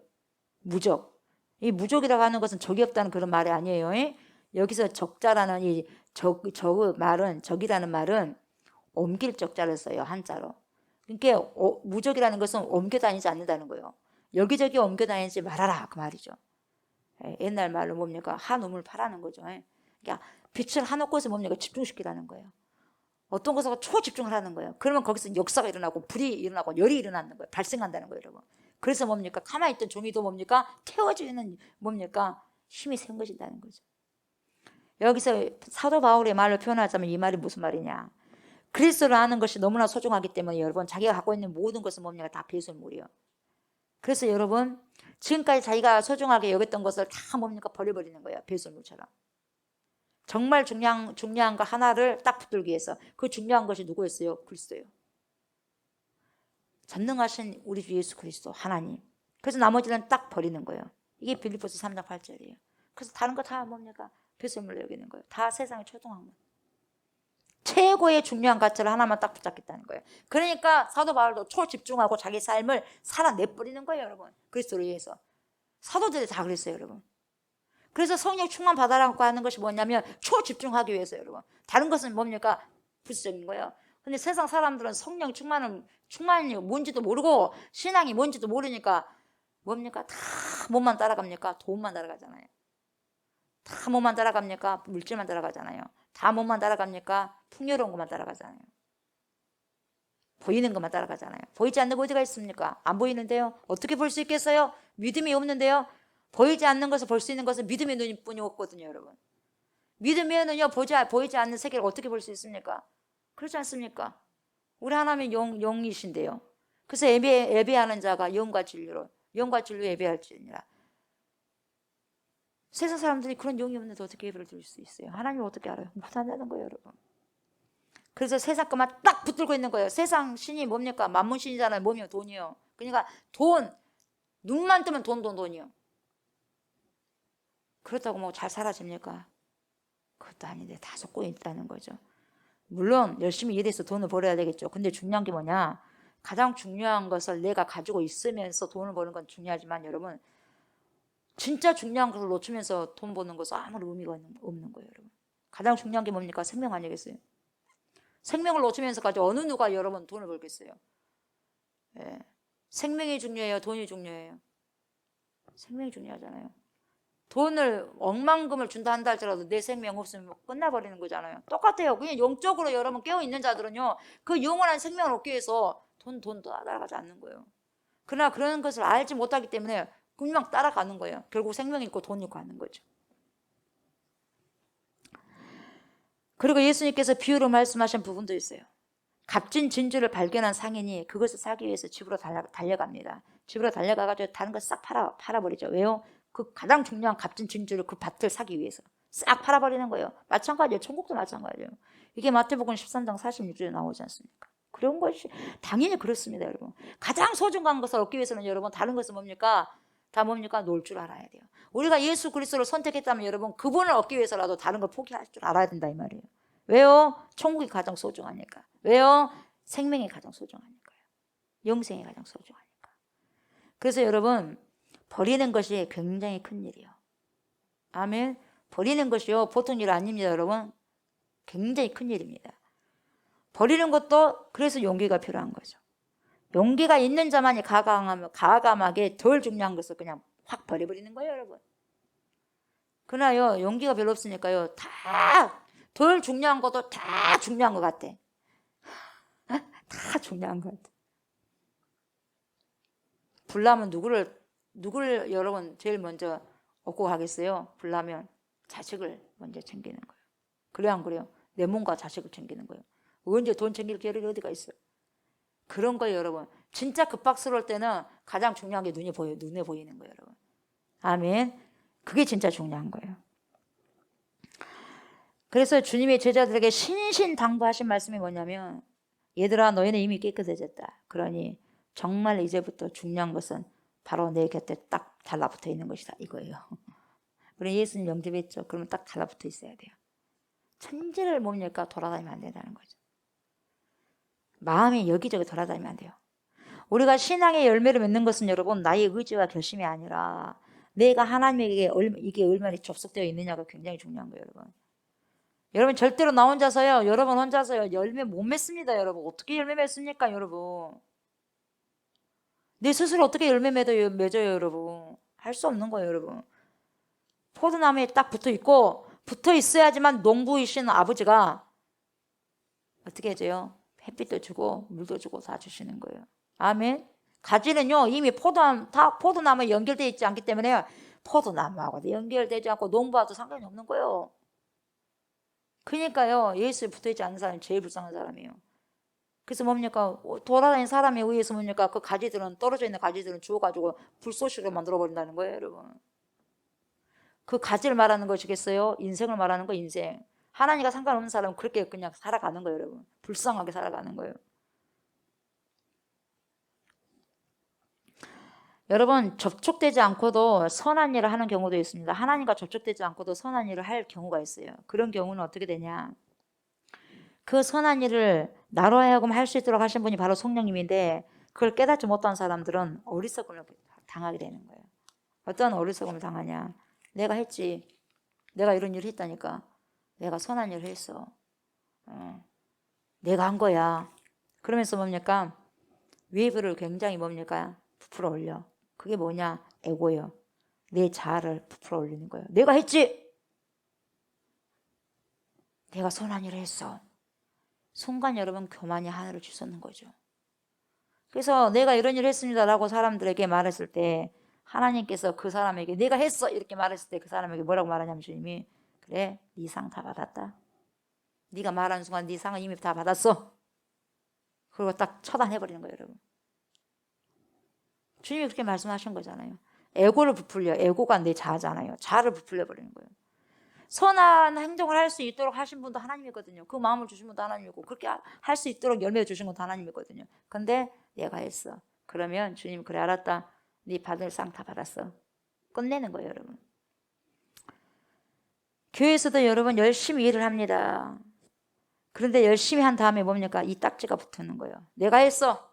무적. 이 무적이라고 하는 것은 적이 없다는 그런 말이 아니에요. 여기서 적자라는 이 말은, 적이라는 말은 옮길 적자를 써요, 한자로. 그러니까 무적이라는 것은 옮겨 다니지 않는다는 거예요. 여기저기 옮겨 다니지 말아라, 그 말이죠. 옛날 말로 뭡니까? 한 우물 파라는 거죠. 그러니까 빛을 한 곳에 뭡니까? 집중시키라는 거예요. 어떤 것에 초집중을 하는 거예요. 그러면 거기서 역사가 일어나고 불이 일어나고 열이 일어나는 거예요. 발생한다는 거예요, 여러분. 그래서 뭡니까? 가만히 있던 종이도 뭡니까? 태워지는 뭡니까? 힘이 생겨진다는 거죠. 여기서 사도 바울의 말로 표현하자면 이 말이 무슨 말이냐? 그리스도를 아는 것이 너무나 소중하기 때문에 여러분, 자기가 갖고 있는 모든 것은 뭡니까? 다 배설물이요. 그래서 여러분, 지금까지 자기가 소중하게 여겼던 것을 다 뭡니까? 버려버리는 거예요. 배설물처럼. 정말 중요한 거 하나를 딱 붙들기 위해서. 그 중요한 것이 누구였어요? 그리스도예요. 전능하신 우리 주 예수 그리스도 하나님. 그래서 나머지는 딱 버리는 거예요. 이게 빌립보서 3장 8절이에요. 그래서 다른 거 다 뭡니까? 배설물로 여기는 거예요. 다 세상의 초등학문. 최고의 중요한 가치를 하나만 딱 붙잡겠다는 거예요. 그러니까 사도 바울도 초집중하고 자기 삶을 살아내버리는 거예요, 여러분. 그리스도를 위해서. 사도들이 다 그랬어요, 여러분. 그래서 성령 충만 받아라고 하는 것이 뭐냐면 초집중하기 위해서, 여러분. 다른 것은 뭡니까? 부수적인 거예요. 근데 세상 사람들은 성령 충만이 뭔지도 모르고 신앙이 뭔지도 모르니까 뭡니까? 다 몸만 따라갑니까? 돈만 따라가잖아요. 다 몸만 따라갑니까? 물질만 따라가잖아요. 다 몸만 따라갑니까? 풍요로운 것만 따라가잖아요. 보이는 것만 따라가잖아요. 보이지 않는 거 어디가 있습니까? 안 보이는데요. 어떻게 볼 수 있겠어요? 믿음이 없는데요. 보이지 않는 것을 볼 수 있는 것은 믿음의 눈뿐이 없거든요, 여러분. 믿으면은요, 보이지 않는 세계를 어떻게 볼 수 있습니까? 그렇지 않습니까? 우리 하나님은 영이신데요. 그래서 예배하는 자가 영과 진리로 예배할지니라. 세상 사람들이 그런 영이 없는데 어떻게 예배를 드릴 수 있어요? 하나님을 어떻게 알아요? 못한다는 거예요, 여러분. 그래서 세상 것만 딱 붙들고 있는 거예요. 세상 신이 뭡니까? 만문신이잖아요. 몸이요, 돈이요. 그러니까 눈만 뜨면 돈이요. 그렇다고 뭐 잘 살아집니까? 그것도 아닌데 다 속고 있다는 거죠. 물론 열심히 일해서 돈을 벌어야 되겠죠. 근데 중요한 게 뭐냐? 가장 중요한 것을 내가 가지고 있으면서 돈을 버는 건 중요하지만 여러분, 진짜 중요한 것을 놓치면서 돈 버는 것은 아무런 의미가 없는 거예요, 여러분. 가장 중요한 게 뭡니까? 생명 아니겠어요? 생명을 놓치면서까지 어느 누가 여러분 돈을 벌겠어요? 예. 생명이 중요해요? 돈이 중요해요? 생명이 중요하잖아요. 돈을 억만금을 준다 한다 할지라도 내 생명 없으면 끝나버리는 거잖아요. 똑같아요. 그냥 영적으로 여러분 깨어있는 자들은요, 그 영원한 생명을 얻기 위해서 돈 따라가지 않는 거예요. 그러나 그런 것을 알지 못하기 때문에 그냥 따라가는 거예요. 결국 생명 있고 돈 있고 하는 거죠. 그리고 예수님께서 비유로 말씀하신 부분도 있어요. 값진 진주를 발견한 상인이 그것을 사기 위해서 집으로 달려갑니다. 집으로 달려가가지고 다른 걸 싹 팔아버리죠. 왜요? 그 가장 중요한 값진 진주를 그 밭을 사기 위해서 싹 팔아버리는 거예요. 마찬가지예요. 천국도 마찬가지예요. 이게 마태복음 13장 46절에 나오지 않습니까? 그런 것이 당연히 그렇습니다, 여러분. 가장 소중한 것을 얻기 위해서는 여러분 다른 것은 뭡니까? 다 뭡니까? 놀 줄 알아야 돼요. 우리가 예수 그리스도를 선택했다면 여러분 그분을 얻기 위해서라도 다른 걸 포기할 줄 알아야 된다 이 말이에요. 왜요? 천국이 가장 소중하니까. 왜요? 생명이 가장 소중하니까요. 영생이 가장 소중하니까. 그래서 여러분 버리는 것이 굉장히 큰 일이에요. 아멘. 버리는 것이요 보통 일 아닙니다, 여러분. 굉장히 큰 일입니다. 버리는 것도 그래서 용기가 필요한 거죠. 용기가 있는 자만이 가감하게 덜 중요한 것을 그냥 확 버려버리는 거예요, 여러분. 그러나요 용기가 별로 없으니까요 다 덜 중요한 것도 다 중요한 것 같아. 다 중요한 것 같아. 불나면 누구를 여러분 제일 먼저 얻고 가겠어요? 불나면 자식을 먼저 챙기는 거예요. 그래요, 안 그래요? 내 몸과 자식을 챙기는 거예요. 언제 돈 챙길 계획이 어디가 있어요? 그런 거예요, 여러분. 진짜 급박스러울 때는 가장 중요한 게 눈에 보이는 거예요, 여러분. 아멘. 그게 진짜 중요한 거예요. 그래서 주님의 제자들에게 신신당부하신 말씀이 뭐냐면, 얘들아 너희는 이미 깨끗해졌다. 그러니 정말 이제부터 중요한 것은 바로 내 곁에 딱 달라붙어 있는 것이다 이거예요. 우리 예수님 영접했죠. 그러면 딱 달라붙어 있어야 돼요. 천지를 뭡니까? 돌아다니면 안 된다는 거죠. 마음이 여기저기 돌아다니면 안 돼요. 우리가 신앙의 열매를 맺는 것은 여러분 나의 의지와 결심이 아니라 내가 하나님에게 이게 얼마나 접속되어 있느냐가 굉장히 중요한 거예요, 여러분. 여러분 절대로 나 혼자서요, 여러분 혼자서요 열매 못 맺습니다, 여러분. 어떻게 열매 맺습니까, 여러분? 내 스스로 어떻게 열매 맺어요, 여러분? 할 수 없는 거예요, 여러분. 포도나무에 딱 붙어 있고 붙어 있어야지만 농부이신 아버지가 어떻게 해줘요? 햇빛도 주고 물도 주고 다 주시는 거예요. 아멘. 가지는요 이미 포도나무에 연결되어 있지 않기 때문에 포도나무하고도 연결되지 않고 농부와도 상관이 없는 거예요. 그러니까요 예수에 붙어있지 않는 사람이 제일 불쌍한 사람이에요. 그래서 뭡니까? 돌아다니는 사람에 의해서 뭡니까? 그 가지들은 떨어져 있는 가지들은 주워가지고 불쏘시로 만들어버린다는 거예요, 여러분. 그 가지를 말하는 것이겠어요? 인생을 말하는 거, 인생. 하나님과 상관없는 사람은 그렇게 그냥 살아가는 거예요, 여러분. 불쌍하게 살아가는 거예요. 여러분 접촉되지 않고도 선한 일을 하는 경우도 있습니다. 하나님과 접촉되지 않고도 선한 일을 할 경우가 있어요. 그런 경우는 어떻게 되냐? 그 선한 일을 나로 하여금 할 수 있도록 하신 분이 바로 성령님인데 그걸 깨닫지 못한 사람들은 어리석음을 당하게 되는 거예요. 어떤 어리석음을 당하냐? 내가 했지. 내가 이런 일을 했다니까. 내가 선한 일을 했어. 내가 한 거야. 그러면서 뭡니까? 웨이브를 굉장히 뭡니까? 부풀어 올려. 그게 뭐냐? 에고예요. 내 자아를 부풀어 올리는 거예요. 내가 했지. 내가 선한 일을 했어. 순간 여러분 교만이 하늘을 치솟는 거죠. 그래서 내가 이런 일을 했습니다라고 사람들에게 말했을 때 하나님께서 그 사람에게 내가 했어 이렇게 말했을 때 그 사람에게 뭐라고 말하냐면 주님이 그래 네 상 다 받았다. 네가 말하는 순간 네 상은 이미 다 받았어. 그리고 딱 처단해버리는 거예요, 여러분. 주님이 그렇게 말씀하신 거잖아요. 에고를 부풀려. 에고가 내 자아잖아요. 자아를 부풀려버리는 거예요. 선한 행동을 할 수 있도록 하신 분도 하나님이거든요. 그 마음을 주신 분도 하나님이고 그렇게 할 수 있도록 열매 주신 것도 하나님이거든요. 근데 내가 했어. 그러면 주님 그래 알았다. 네 받을 상 다 받았어. 끝내는 거예요, 여러분. 교회에서도 여러분 열심히 일을 합니다. 그런데 열심히 한 다음에 뭡니까? 이 딱지가 붙는 거예요. 내가 했어.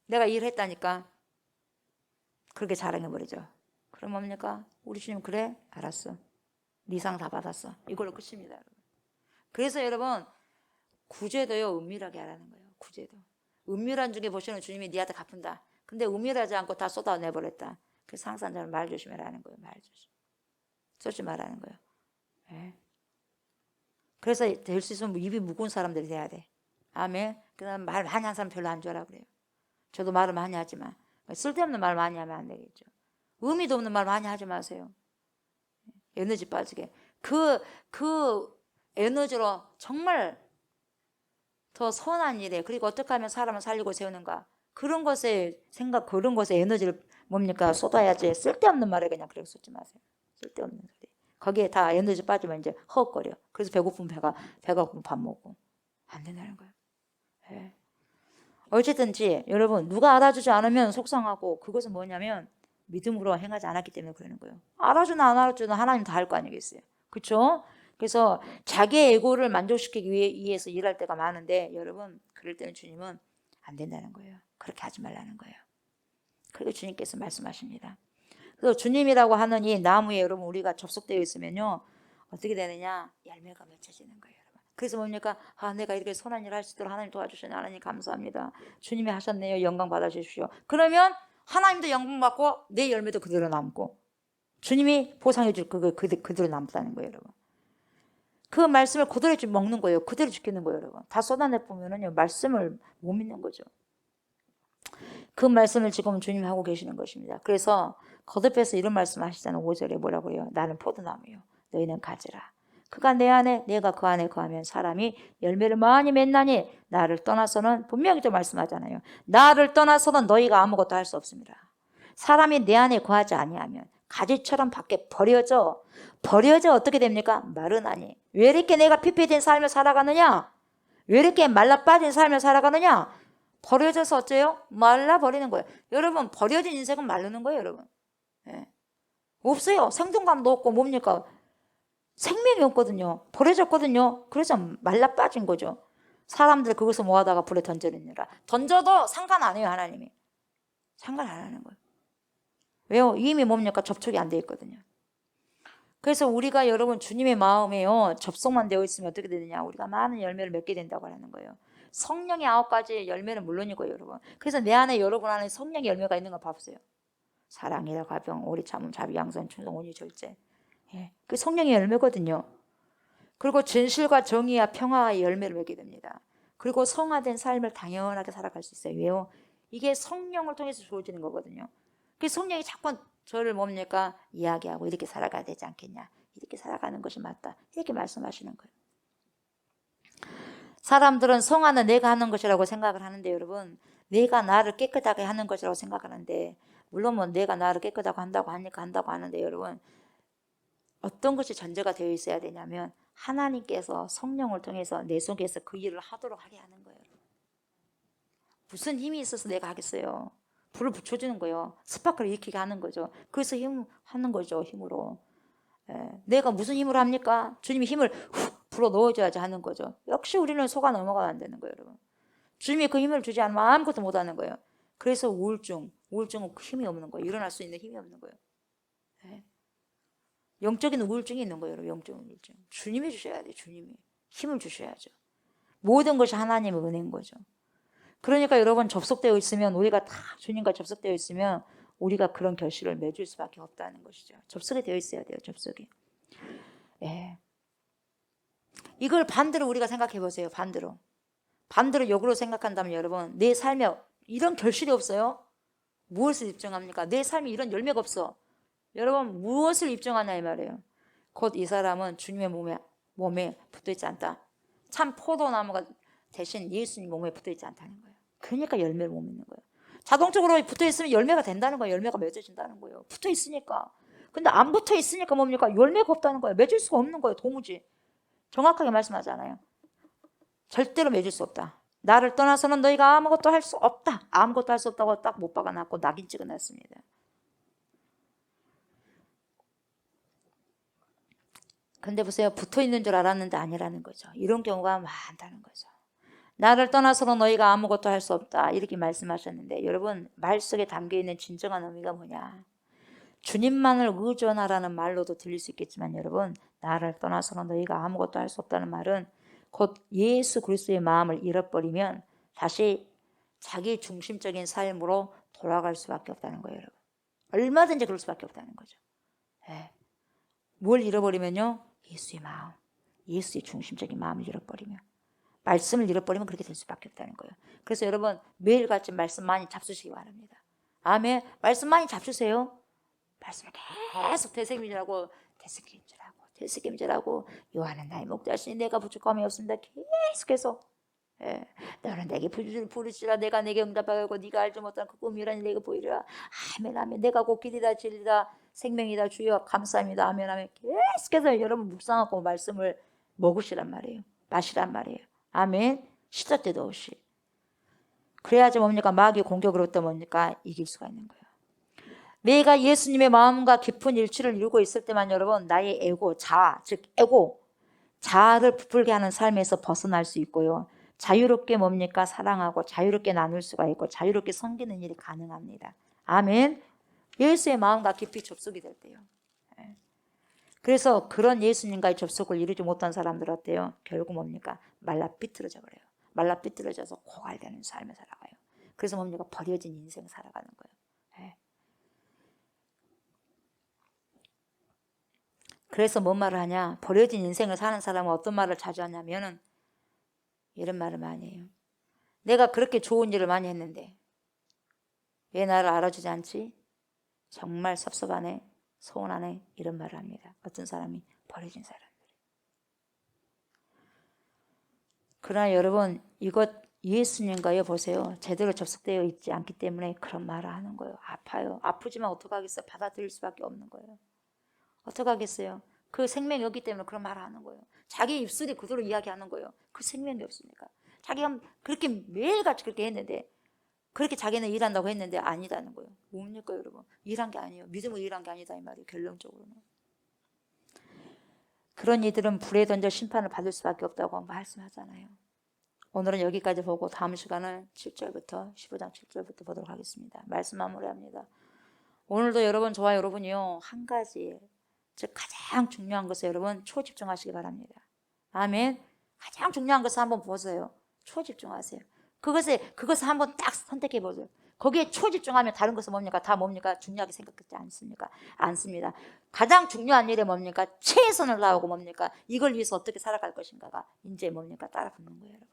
내가 일을 했다니까. 그렇게 자랑해버리죠. 그럼 뭡니까? 우리 주님 그래? 알았어. 네 상 다 받았어. 이걸로 끝입니다. 여러분. 그래서 여러분 구제도요 은밀하게 하라는 거예요. 구제도. 은밀한 중에 보시면 주님이 네한테 갚는다. 근데 은밀하지 않고 다 쏟아내버렸다. 그래서 항상 저는 말 조심해라는 거예요. 말 조심. 쏟지 말라는 거예요. 네. 그래서 될 수 있으면 입이 무거운 사람들이 돼야 돼. 아멘. 그다음 말 많이 하는 사람 별로 안 좋아라 그래요. 저도 말을 많이 하지만 쓸데없는 말 많이 하면 안 되겠죠. 의미도 없는 말 많이 하지 마세요. 에너지 빠지게. 그 에너지로 정말 더 선한 일에 그리고 어떻게 하면 사람을 살리고 세우는가 그런 것에 생각 그런 것에 에너지를 뭡니까 쏟아야지. 쓸데없는 말에 그냥 그렇게 쏟지 마세요. 쓸데없는 소리. 거기에 다 에너지 빠지면 이제 허걱거려. 그래서 배고프면 배가 고프면 밥 먹고 안 된다는 거예요. 네. 어쨌든지 여러분 누가 알아주지 않으면 속상하고 그것은 뭐냐면 믿음으로 행하지 않았기 때문에 그러는 거예요. 알아주나 안 알아주나 하나님 다 할 거 아니겠어요. 그렇죠? 그래서 자기의 에고를 만족시키기 위해서 일할 때가 많은데 여러분 그럴 때는 주님은 안 된다는 거예요. 그렇게 하지 말라는 거예요. 그리고 주님께서 말씀하십니다. 그래서 주님이라고 하는 이 나무에 여러분 우리가 접속되어 있으면요 어떻게 되느냐 열매가 맺혀지는 거예요. 여러분. 그래서 뭡니까 내가 이렇게 선한 일을 할 수 있도록 하나님 도와주시니 하나님 감사합니다. 주님이 하셨네요. 영광 받아주십시오. 그러면 하나님도 영광 받고 내 열매도 그대로 남고 주님이 보상해 줄 그대로 남다는 거예요. 여러분. 그 말씀을 그대로 먹는 거예요. 그대로 지키는 거예요. 여러분. 다 쏟아내 보면은요 말씀을 못 믿는 거죠. 그 말씀을 지금 주님이 하고 계시는 것입니다. 그래서 거듭해서 이런 말씀 하시잖아요. 5절에 뭐라고 해요? 나는 포도나무요. 너희는 가지라. 그가 내 안에 내가 그 안에 거하면 사람이 열매를 많이 맺나니 나를 떠나서는 분명히 또 말씀하잖아요. 나를 떠나서는 너희가 아무것도 할 수 없습니다. 사람이 내 안에 거하지 아니하면 가지처럼 밖에 버려져 어떻게 됩니까? 마르나니. 왜 이렇게 내가 피폐된 삶을 살아가느냐? 왜 이렇게 말라 빠진 삶을 살아가느냐? 버려져서 어째요? 말라버리는 거예요. 여러분 버려진 인생은 마르는 거예요. 여러분. 예. 없어요. 생동감도 없고 뭡니까? 생명이 없거든요. 버려졌거든요. 그래서 말라 빠진 거죠. 사람들 그것을 모아다가 불에 던져내느라. 던져도 상관 안 해요. 하나님이. 상관 안 하는 거예요. 왜요? 이미 뭡니까? 접촉이 안 돼 있거든요. 그래서 우리가 여러분 주님의 마음에요. 접속만 되어 있으면 어떻게 되느냐? 우리가 많은 열매를 맺게 된다고 하는 거예요. 성령의 9가지 열매는 물론이고요. 여러분. 그래서 내 안에 여러분 안에 성령의 열매가 있는 거 봐보세요. 사랑이라 가병, 오리 참음, 자비, 양선, 충성, 온유, 절제. 예, 그 성령의 열매거든요. 그리고 진실과 정의와 평화의 열매를 맺게 됩니다. 그리고 성화된 삶을 당연하게 살아갈 수 있어요. 왜요? 이게 성령을 통해서 주어지는 거거든요. 그 성령이 자꾸 저를 뭡니까? 이야기하고 이렇게 살아가야 되지 않겠냐. 이렇게 살아가는 것이 맞다. 이렇게 말씀하시는 거예요. 사람들은 성화는 내가 하는 것이라고 생각을 하는데 여러분 내가 나를 깨끗하게 하는 것이라고 생각을 하는데 물론 뭐 내가 나를 깨끗하게 한다고 하니까 한다고 하는데 여러분 어떤 것이 전제가 되어 있어야 되냐면 하나님께서 성령을 통해서 내 속에서 그 일을 하도록 하게 하는 거예요. 무슨 힘이 있어서 내가 하겠어요. 불을 붙여주는 거예요. 스파크를 일으키게 하는 거죠. 그래서 힘하는 거죠. 힘으로. 내가 무슨 힘으로 합니까? 주님이 힘을 훅 불어 넣어줘야지 하는 거죠. 역시 우리는 속아 넘어가면 안 되는 거예요. 여러분. 주님이 그 힘을 주지 않으면 아무것도 못하는 거예요. 그래서 우울증은 힘이 없는 거예요. 일어날 수 있는 힘이 없는 거예요. 영적인 우울증이 있는 거예요. 여러분. 영적인 우울증. 주님이 주셔야 돼요. 주님이. 힘을 주셔야죠. 모든 것이 하나님의 은혜인 거죠. 그러니까 여러분 접속되어 있으면 우리가 다 주님과 접속되어 있으면 우리가 그런 결실을 맺을 수밖에 없다는 것이죠. 접속이 되어 있어야 돼요. 접속이. 예. 이걸 반대로 우리가 생각해 보세요. 반대로 역으로 생각한다면 여러분 내 삶에 이런 결실이 없어요. 무엇을 입증합니까? 내 삶에 이런 열매가 없어. 여러분 무엇을 입증하냐 이 말이에요. 곧 이 사람은 주님의 몸에 붙어있지 않다. 참 포도나무가 대신 예수님 몸에 붙어있지 않다는 거예요. 그러니까 열매를 못 맺는 거예요. 자동적으로 붙어있으면 열매가 된다는 거예요. 열매가 맺어진다는 거예요. 붙어있으니까. 근데 안 붙어있으니까 뭡니까? 열매가 없다는 거예요. 맺을 수가 없는 거예요. 도무지. 정확하게 말씀하잖아요. 절대로 맺을 수 없다. 나를 떠나서는 너희가 아무것도 할 수 없다. 아무것도 할 수 없다고 딱 못 박아놨고 낙인 찍어놨습니다. 근데 보세요. 붙어있는 줄 알았는데 아니라는 거죠. 이런 경우가 많다는 거죠. 나를 떠나서는 너희가 아무것도 할 수 없다. 이렇게 말씀하셨는데 여러분 말 속에 담겨있는 진정한 의미가 뭐냐. 주님만을 의존하라는 말로도 들릴 수 있겠지만 여러분, 나를 떠나서는 너희가 아무것도 할 수 없다는 말은 곧 예수 그리스도의 마음을 잃어버리면 다시 자기 중심적인 삶으로 돌아갈 수밖에 없다는 거예요. 여러분, 얼마든지 그럴 수밖에 없다는 거죠. 네. 뭘 잃어버리면요, 예수의 마음, 예수의 중심적인 마음을 잃어버리면, 말씀을 잃어버리면 그렇게 될 수밖에 없다는 거예요. 그래서 여러분, 매일같이 말씀 많이 잡수시기 바랍니다. 아멘. 말씀 많이 잡수세요. 말씀을 계속 되새김질하고 요한은 나의 목자시니 내가 부족함이 없습니다. 계속해서 너는 내게 부르시라 내가 내게 응답하고 네가 알지 못한 그 꿈이라니 내게 보이리라. 아멘 아멘. 내가 곧 길이다 진리다 생명이다 주여 감사합니다. 아멘 아멘. 계속해서 여러분 묵상하고 말씀을 먹으시란 말이에요. 마시란 말이에요. 아멘. 시도 때도 없이. 그래야지 뭡니까? 마귀의 공격으로부터 뭡니까? 이길 수가 있는 거예요. 내가 예수님의 마음과 깊은 일치를 이루고 있을 때만 여러분 나의 에고, 자아, 즉 에고, 자아를 부풀게 하는 삶에서 벗어날 수 있고요. 자유롭게 뭡니까? 사랑하고 자유롭게 나눌 수가 있고 자유롭게 섬기는 일이 가능합니다. 아멘. 예수의 마음과 깊이 접속이 될 때요. 그래서 그런 예수님과의 접속을 이루지 못한 사람들 어때요? 결국 뭡니까? 말라 삐뚤어져 버려요. 말라 삐뚤어져서 고갈되는 삶을 살아가요. 그래서 뭡니까? 버려진 인생 살아가는 거예요. 그래서 뭔 말을 하냐? 버려진 인생을 사는 사람은 어떤 말을 자주 하냐면은 이런 말을 많이 해요. 내가 그렇게 좋은 일을 많이 했는데 왜 나를 알아주지 않지? 정말 섭섭하네, 서운하네 이런 말을 합니다. 어떤 사람이 버려진 사람들이. 그러나 여러분 이것 예수님과요 보세요. 제대로 접속되어 있지 않기 때문에 그런 말을 하는 거예요. 아파요. 아프지만 어떡하겠어요. 받아들일 수밖에 없는 거예요. 어떡하겠어요. 그 생명이 없기 때문에 그런 말을 하는 거예요. 자기 입술이 그대로 이야기하는 거예요. 그 생명이 없으니까. 자기가 그렇게 매일같이 그렇게 했는데 그렇게 자기는 일한다고 했는데 아니다는 거예요. 뭡니까 여러분? 일한 게 아니에요. 믿음으로 일한 게 아니다 이 말이에요. 결론적으로는. 그런 이들은 불에 던져 심판을 받을 수밖에 없다고 말씀하잖아요. 오늘은 여기까지 보고 다음 시간은 7절부터 15장 7절부터 보도록 하겠습니다. 말씀 마무리합니다. 오늘도 여러분 저와 여러분이요 한 가지 즉 가장 중요한 것에 여러분 초집중하시기 바랍니다. 아멘. 가장 중요한 것을 한번 보세요. 초집중하세요. 그것을 한번 딱 선택해 보세요. 거기에 초집중하면 다른 것은 뭡니까? 다 뭡니까? 중요하게 생각하지 않습니까? 않습니다. 가장 중요한 일이 뭡니까? 최선을 다하고 뭡니까? 이걸 위해서 어떻게 살아갈 것인가가 이제 뭡니까? 따라 붙는 거예요, 여러분.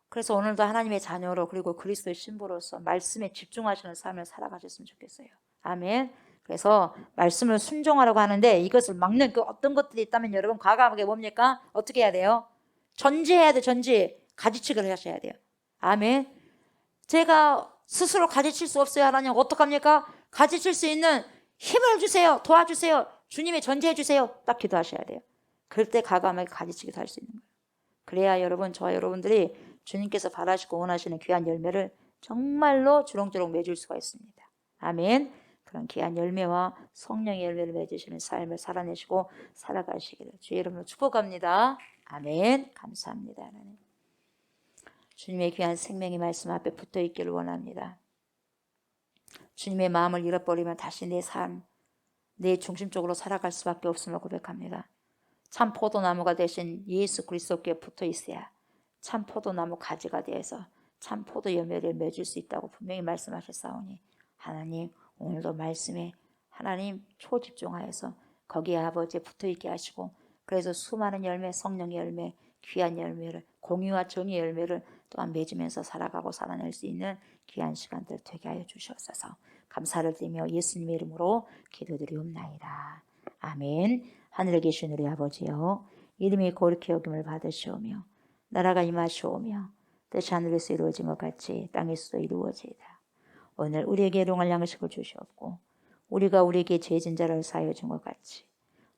그래서 오늘도 하나님의 자녀로 그리고 그리스도의 신부로서 말씀에 집중하시는 삶을 살아가셨으면 좋겠어요. 아멘. 그래서 말씀을 순종하라고 하는데 이것을 막는 그 어떤 것들이 있다면 여러분 과감하게 뭡니까? 어떻게 해야 돼요? 전지해야 돼. 전지. 가지치기를 하셔야 돼요. 아멘. 제가 스스로 가지칠 수 없어요. 하나님 어떡합니까? 가지칠 수 있는 힘을 주세요. 도와주세요. 주님이 전지해 주세요. 딱 기도하셔야 돼요. 그럴 때 과감하게 가지치기도 할 수 있는 거예요. 그래야 여러분 저와 여러분들이 주님께서 바라시고 원하시는 귀한 열매를 정말로 주렁주렁 맺을 수가 있습니다. 아멘. 그런 귀한 열매와 성령의 열매를 맺으시는 삶을 살아내시고 살아가시기를 주의 이름으로 축복합니다. 아멘. 감사합니다. 하나님. 주님의 귀한 생명의 말씀 앞에 붙어 있기를 원합니다. 주님의 마음을 잃어버리면 다시 내 삶, 내 중심적으로 살아갈 수밖에 없음을 고백합니다. 참 포도나무가 되신 예수 그리스도께 붙어 있어야 참 포도나무 가지가 되어서 참 포도 열매를 맺을 수 있다고 분명히 말씀하셨사오니 하나님 오늘도 말씀에 하나님 초집중하여서 거기에 아버지에 붙어있게 하시고 그래서 수많은 열매, 성령의 열매, 귀한 열매를 공의와 정의의 열매를 또한 맺으면서 살아가고 살아낼 수 있는 귀한 시간들 되게 하여 주시옵소서. 감사를 드리며 예수님의 이름으로 기도드리옵나이다. 아멘. 하늘에 계신 우리 아버지여 이름이 거룩히 여김을 받으시오며 나라가 임하시오며 뜻이 하늘에서 이루어진 것 같이 땅에서도 이루어지이다. 오늘 우리에게 일용할 양식을 주시옵고 우리가 우리에게 죄진 자를 사하여 준 것 같이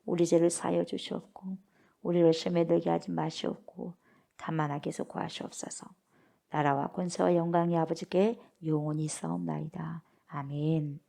우리 죄를 사하여 주시옵고 우리를 시험에 들게 하지 마시옵고 다만 악에서 구하시옵소서. 나라와 권세와 영광이 아버지께 영원히 있사옵나이다. 아멘.